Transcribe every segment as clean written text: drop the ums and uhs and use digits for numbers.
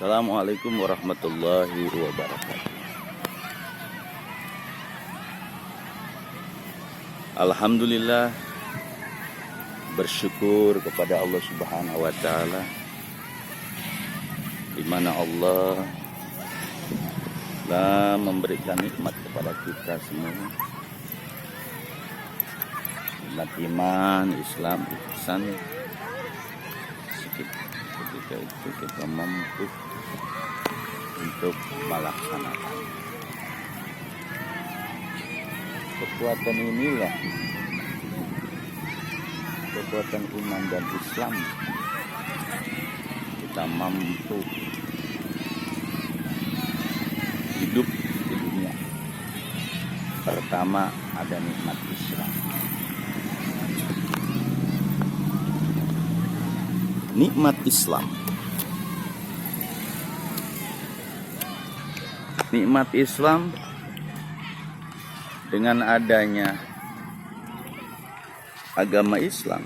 Assalamualaikum warahmatullahi wabarakatuh. Alhamdulillah, bersyukur kepada Allah Subhanahu wa taala, di mana Allah telah memberikan nikmat kepada kita semua. Nikmat iman, Islam, ihsan. Ketika itu kita mampu untuk melaksanakan kekuatan inilah, kekuatan iman dan Islam, kita mampu hidup di dunia. Pertama ada nikmat Islam. Nikmat Islam. Nikmat Islam dengan adanya agama Islam,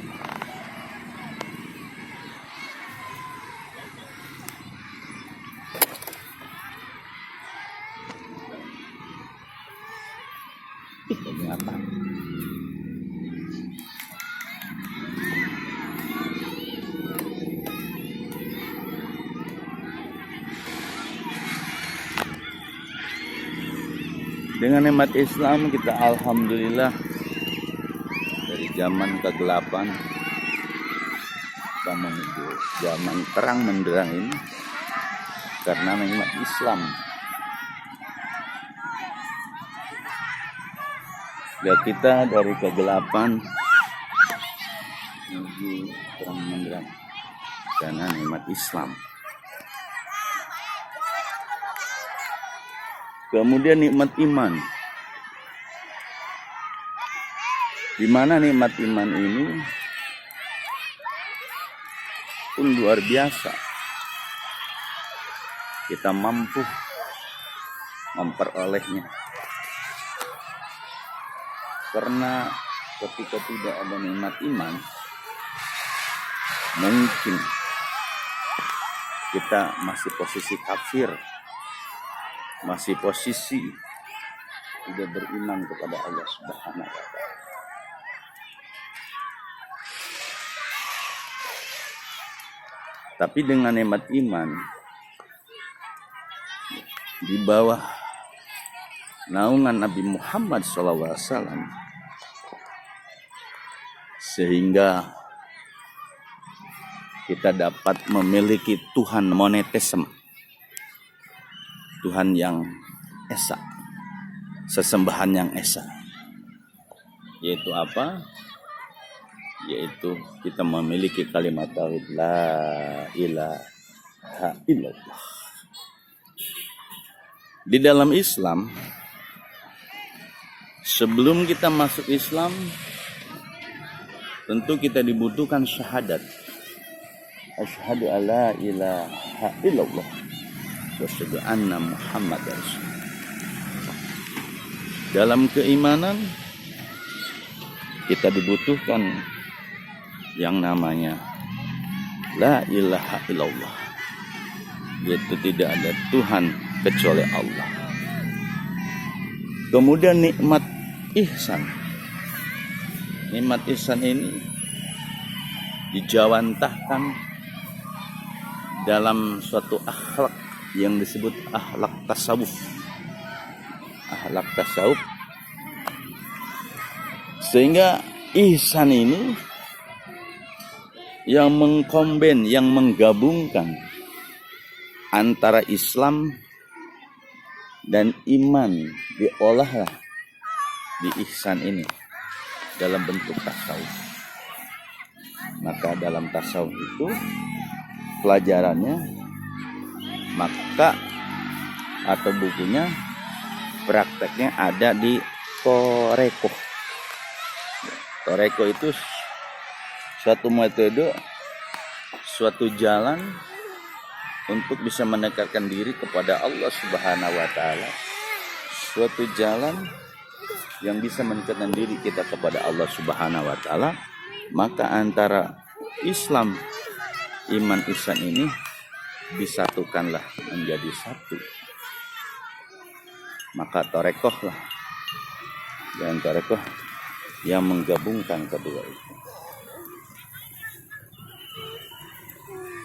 ini apa? Dengan nikmat Islam kita alhamdulillah dari zaman kegelapan kita menuju zaman terang menderang ini karena nikmat Islam. Ya, kita dari kegelapan menuju terang menderang karena nikmat Islam. Kemudian nikmat iman. Di mana nikmat iman ini pun luar biasa. Kita mampu memperolehnya. Karena ketika tidak ada nikmat iman, mungkin kita masih posisi kafir, masih posisi tidak beriman kepada Allah Subhanahu wa taala. Tapi dengan nikmat iman di bawah naungan Nabi Muhammad SAW, sehingga kita dapat memiliki Tuhan monoteisme, Tuhan yang esa, sesembahan yang esa. Yaitu apa? Yaitu kita memiliki kalimat tauhid la ilaha illallah. Di dalam Islam, sebelum kita masuk Islam, tentu kita dibutuhkan syahadat. Asyhadu alla ilaha illallah wa asyhadu anna Muhammadar Rasulullah. Dalam keimanan kita dibutuhkan yang namanya la ilaha illallah, yaitu tidak ada Tuhan kecuali Allah. Kemudian nikmat ihsan. Nikmat ihsan ini dijawantahkan dalam suatu akhlak yang disebut akhlak tasawuf. Akhlak tasawuf. Sehingga ihsan ini yang mengkombin, yang menggabungkan antara Islam dan iman, diolahlah di ihsan ini dalam bentuk tasawuf. Maka dalam tasawuf itu pelajarannya, maka atau bukunya, prakteknya ada di Toreko. Toreko itu suatu metode, suatu jalan untuk bisa mendekatkan diri kepada Allah Subhanahu wa taala. Suatu jalan yang bisa mendekatkan diri kita kepada Allah Subhanahu wa taala. Maka antara Islam, iman, ihsan ini disatukanlah menjadi satu. Maka torekohlah, dan torekoh yang menggabungkan kedua itu.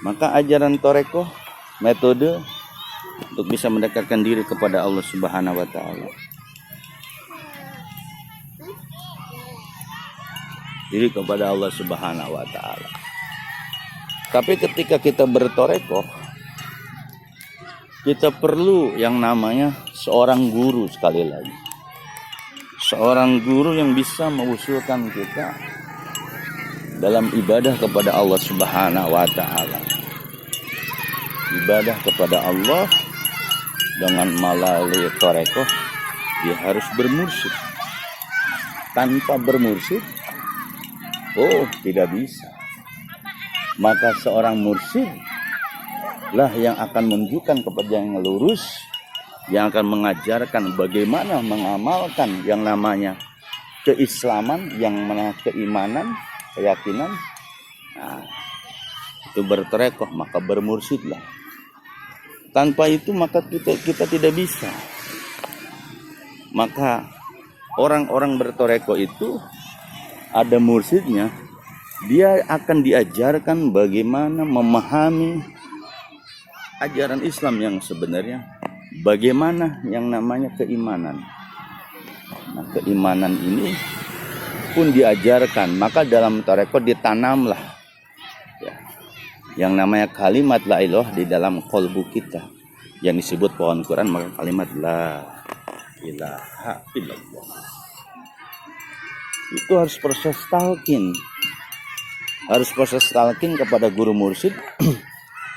Maka ajaran torekoh, metode untuk bisa mendekatkan diri kepada Allah Subhanahu wa Ta'ala. Diri kepada Allah Subhanahu wa Ta'ala. Tapi ketika kita bertorekoh, kita perlu yang namanya seorang guru sekali lagi. Seorang guru yang bisa mengusulkan kita dalam ibadah kepada Allah Subhanahu wa Ta'ala. Ibadah kepada Allah dengan melalui torekoh, dia harus bermursyid. Tanpa bermursyid, tidak bisa. Maka seorang mursyid lah yang akan menunjukkan kepada yang lurus, yang akan mengajarkan bagaimana mengamalkan yang namanya keislaman, yang mana keimanan, keyakinan. Nah, itu bertorekoh, maka bermursyidlah. Tanpa itu maka kita tidak bisa. Maka orang-orang bertorekoh itu ada mursyidnya, dia akan diajarkan bagaimana memahami ajaran Islam yang sebenarnya, bagaimana yang namanya keimanan. Nah, keimanan ini pun diajarkan, maka dalam tarekat ditanamlah ya, yang namanya kalimat la ilaha di dalam qalbu kita, yang disebut pohon Quran, maka kalimat la ilaha illallah. Itu harus proses talqin. Harus proses talqin kepada guru mursyid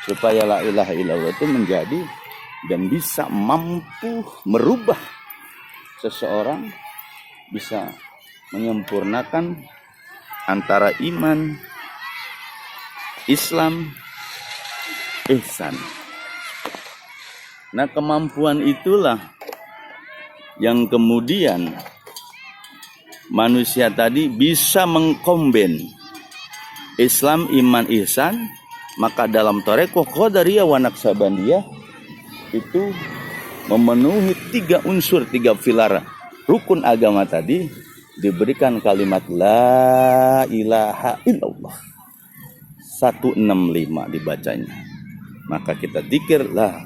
supaya la ilaha illallah itu menjadi dan bisa mampu merubah seseorang, bisa menyempurnakan antara iman, Islam, ihsan. Nah, kemampuan itulah yang kemudian manusia tadi bisa mengkombin Islam, iman, ihsan. Maka dalam tarekoh Qadariyah wa Naqsabandiyah itu memenuhi 3 unsur, 3 pilar rukun agama tadi, diberikan kalimat la ilaha illallah 165 dibacanya. Maka kita zikir la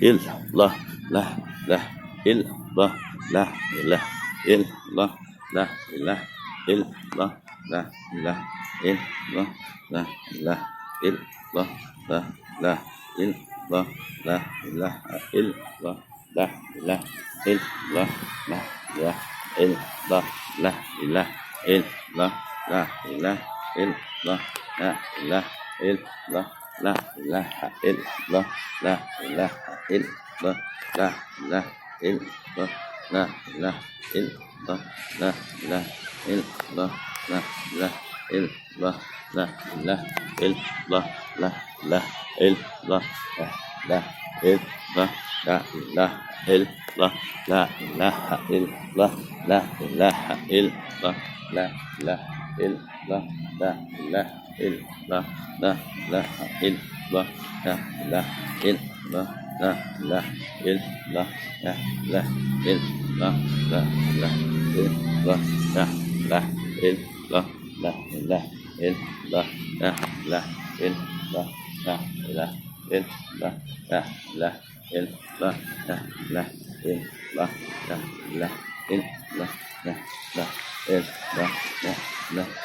illallah, la illallah, la ilaha illallah, la ilaha illallah, la ilaha illallah, la ilaha illallah, la illallah, la ilaha illallah, la ilaha illallah, la ilaha illallah, la ilaha illallah, la ilaha illallah, la ilaha illallah, la ilaha illallah, la ilaha illallah, la ilaha illallah, la ilaha illallah, la ilaha illallah, la ilaha illallah, la ilaha illallah, la ilaha illallah, la illallah, la ilaha illallah, la ilaha illallah, la ilaha illallah, la ilaha illallah, la ilaha illallah, la ilaha illallah, la ilaha illallah, la ilaha illallah, la ilaha illallah, la ilaha illallah, la ilaha illallah, la ilaha illallah, la ilaha illallah, la ilaha illallah, la ilaha illallah, la ilaha illallah, la ilaha illallah, la ilaha illallah, la ilaha